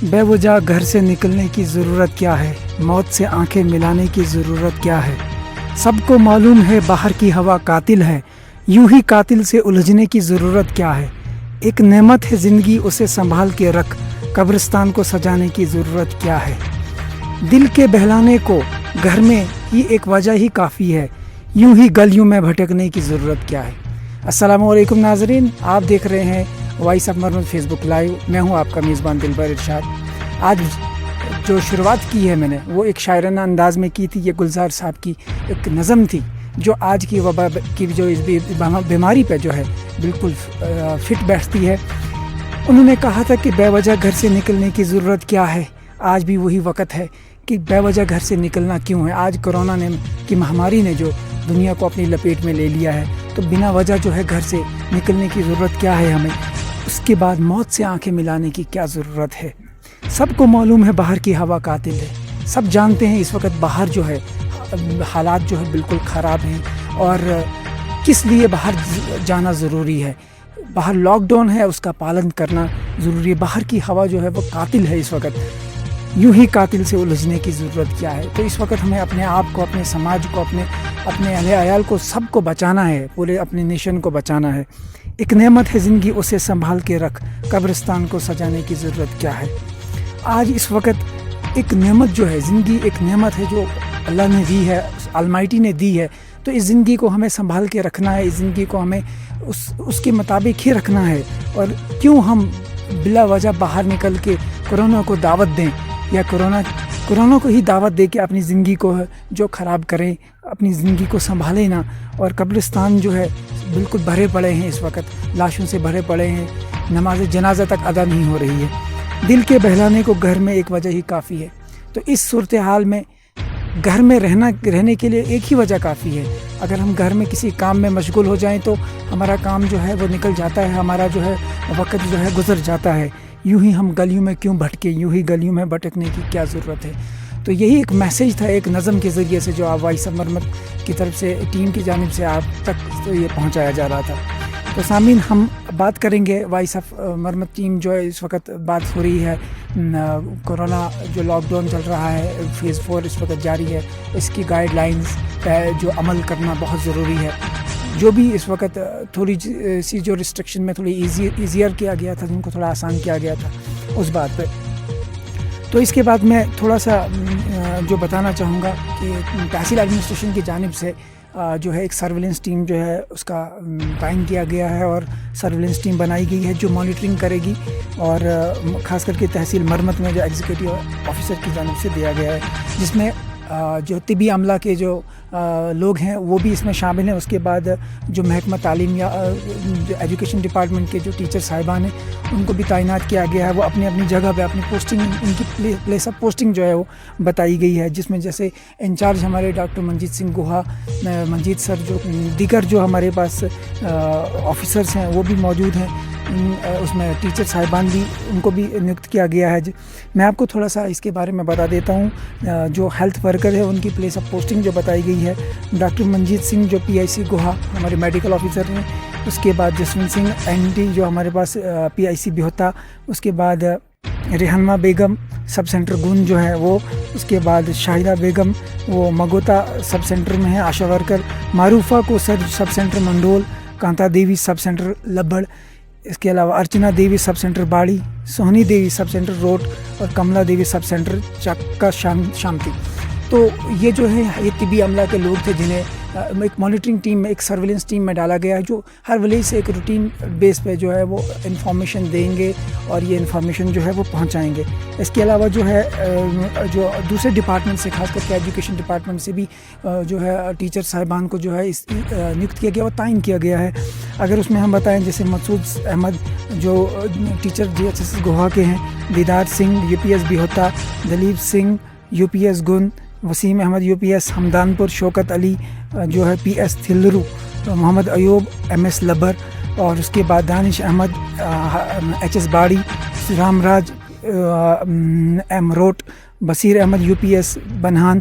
بے وجہ گھر سے نکلنے کی ضرورت کیا ہے، موت سے آنکھیں ملانے کی ضرورت کیا ہے۔ سب کو معلوم ہے باہر کی ہوا قاتل ہے، یوں ہی قاتل سے الجھنے کی ضرورت کیا ہے۔ ایک نعمت ہے زندگی، اسے سنبھال کے رکھ، قبرستان کو سجانے کی ضرورت کیا ہے۔ دل کے بہلانے کو گھر میں ہی ایک وجہ ہی کافی ہے، یوں ہی گلیوں میں بھٹکنے کی ضرورت کیا ہے۔ السلام علیکم ناظرین، آپ دیکھ رہے ہیں وائس آف مرمت فیس بک لائیو۔ میں ہوں آپ کا میزبان دلبر ارشاد۔ آج جو شروعات کی ہے میں نے وہ ایک شاعرانہ انداز میں کی تھی۔ یہ گلزار صاحب کی ایک نظم تھی جو آج کی وبا کی جو اس بیماری پہ جو ہے بالکل فٹ بیٹھتی ہے۔ انہوں نے کہا تھا کہ بے وجہ گھر سے نکلنے کی ضرورت کیا ہے۔ آج بھی وہی وقت ہے کہ بے وجہ گھر سے نکلنا کیوں ہے۔ آج کرونا کی مہاماری نے جو دنیا کو اپنی لپیٹ میں لے لیا ہے، تو بنا وجہ جو ہے گھر سے نکلنے کی ضرورت کیا ہے ہمیں۔ اس کے بعد موت سے آنکھیں ملانے کی کیا ضرورت ہے۔ سب کو معلوم ہے باہر کی ہوا قاتل ہے، سب جانتے ہیں اس وقت باہر جو ہے حالات جو ہے بالکل خراب ہیں، اور کس لیے باہر جانا ضروری ہے۔ باہر لاک ڈاؤن ہے، اس کا پالن کرنا ضروری ہے۔ باہر کی ہوا جو ہے وہ قاتل ہے اس وقت، یوں ہی قاتل سے الجھنے کی ضرورت کیا ہے۔ تو اس وقت ہمیں اپنے آپ کو، اپنے سماج کو، اپنے اہل عیال کو، سب کو بچانا ہے، پورے اپنے نیشن کو بچانا ہے۔ ایک نعمت ہے زندگی، اسے سنبھال کے رکھ، قبرستان کو سجانے کی ضرورت کیا ہے۔ آج اس وقت ایک نعمت جو ہے، زندگی ایک نعمت ہے جو اللہ نے دی ہے، آلمائٹی نے دی ہے۔ تو اس زندگی کو ہمیں سنبھال کے رکھنا ہے، اس زندگی کو ہمیں اس کے مطابق ہی رکھنا ہے۔ اور کیوں ہم بلا وجہ باہر نکل کے کرونا کو دعوت دیں، یا کرونا کو ہی دعوت دے کے اپنی زندگی کو جو خراب کریں، اپنی زندگی کو سنبھالیں نا۔ اور قبرستان جو ہے بالکل بھرے پڑے ہیں اس وقت، لاشوں سے بھرے پڑے ہیں، نماز جنازہ تک ادا نہیں ہو رہی ہے۔ دل کے بہلانے کو گھر میں ایک وجہ ہی کافی ہے۔ تو اس صورتحال میں گھر میں رہنے کے لیے ایک ہی وجہ کافی ہے۔ اگر ہم گھر میں کسی کام میں مشغول ہو جائیں تو ہمارا کام جو ہے وہ نکل جاتا ہے، ہمارا جو ہے وقت جو ہے گزر جاتا ہے۔ یوں ہی ہم گلیوں میں کیوں بھٹکے، یوں ہی گلیوں میں بھٹکنے کی کیا ضرورت ہے۔ تو یہی ایک میسیج تھا ایک نظم کے ذریعے سے، جو آپ وائس آف مرمت کی طرف سے، ٹیم کی جانب سے آپ تک یہ پہنچایا جا رہا تھا۔ تو سامعین، ہم بات کریں گے، وائس آف مرمت ٹیم جو ہے اس وقت بات ہو رہی ہے، کورونا جو لاک ڈاؤن چل رہا ہے، فیز 4 اس وقت جاری ہے، اس کی گائیڈ لائنز پہ جو عمل کرنا بہت ضروری ہے۔ جو بھی اس وقت تھوڑی سی جو ریسٹرکشن میں تھوڑی ایزیئر کیا گیا تھا، جن کو تھوڑا آسان کیا گیا تھا اس بات پہ۔ تو اس کے بعد میں تھوڑا سا جو بتانا چاہوں گا کہ تحصیل ایڈمنسٹریشن کی جانب سے جو ہے ایک سرویلنس ٹیم جو ہے اس کا تعین کیا گیا ہے، اور سرویلنس ٹیم بنائی گئی ہے جو مانیٹرنگ کرے گی، اور خاص کر کے تحصیل مرمت میں جو ایگزیکٹو آفیسر کی جانب سے دیا گیا ہے، جس میں جو طبی عملہ کے جو لوگ ہیں وہ بھی اس میں شامل ہیں۔ اس کے بعد جو محکمہ تعلیم یا جو ایجوکیشن ڈپارٹمنٹ کے جو ٹیچر صاحبان ہیں ان کو بھی تعینات کیا گیا ہے۔ وہ اپنی اپنی جگہ پہ اپنی پوسٹنگ، ان کی پلیس آف پوسٹنگ جو ہے وہ بتائی گئی ہے، جس میں جیسے انچارج ہمارے ڈاکٹر منجیت سنگھ گوہا، منجیت سر، جو دیگر جو ہمارے پاس آفیسرس ہیں وہ بھی موجود ہیں۔ اس میں ٹیچر صاحبان بھی، ان کو بھی نیوکت کیا گیا ہے۔ میں آپ کو تھوڑا سا اس کے بارے میں بتا دیتا ہوں۔ جو ہیلتھ ورکر ہے ان کی پلیس آف پوسٹنگ جو بتائی گئی ہے، ڈاکٹر منجیت سنگھ جو PIC گوہا ہمارے میڈیکل آفیسر ہیں، اس کے بعد جسونت سنگھ ND جو ہمارے پاس PIC بہتا، اس کے بعد ریحانہ بیگم سب سینٹر گون جو ہے وہ، اس کے بعد شاہدہ بیگم وہ مگوتا سب سینٹر میں ہے آشا ورکر، معروفہ کو سب سینٹر منڈول، کانتا دیوی سب سینٹر لبڑ، اس کے علاوہ ارچنا دیوی سب سینٹر باڑی، سونی دیوی سب سینٹر روڈ، اور کملا دیوی سب سینٹر چکا شانتی۔ تو یہ جو ہے یہ طبی عملہ کے لوگ تھے جنہیں ایک مانیٹرنگ ٹیم میں، ایک سرویلنس ٹیم میں ڈالا گیا ہے، جو ہر ولیج سے ایک روٹین بیس پہ جو ہے وہ انفارمیشن دیں گے، اور یہ انفارمیشن جو ہے وہ پہنچائیں گے۔ اس کے علاوہ جو ہے جو دوسرے ڈپارٹمنٹ سے، خاص کر کے ایجوکیشن ڈپارٹمنٹ سے بھی جو ہے ٹیچر صاحبان کو جو ہے نیوکت کیا گیا اور تعین کیا گیا ہے۔ اگر اس میں ہم بتائیں جیسے مسعود احمد جو ٹیچر DHS گوہا کے ہیں، دیدار سنگھ UPS بہتا، دلیپ سنگھ UPS گن، وسیم احمد UPS ہمدان پور، شوکت علی جو ہے PS تھلرو، محمد ایوب MS لبر، اور اس کے بعد دانش احمد HS باڑی، رام راج M روٹ، بصیر احمد UPS بنہان،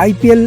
IPL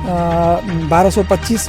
1225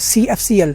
CFCL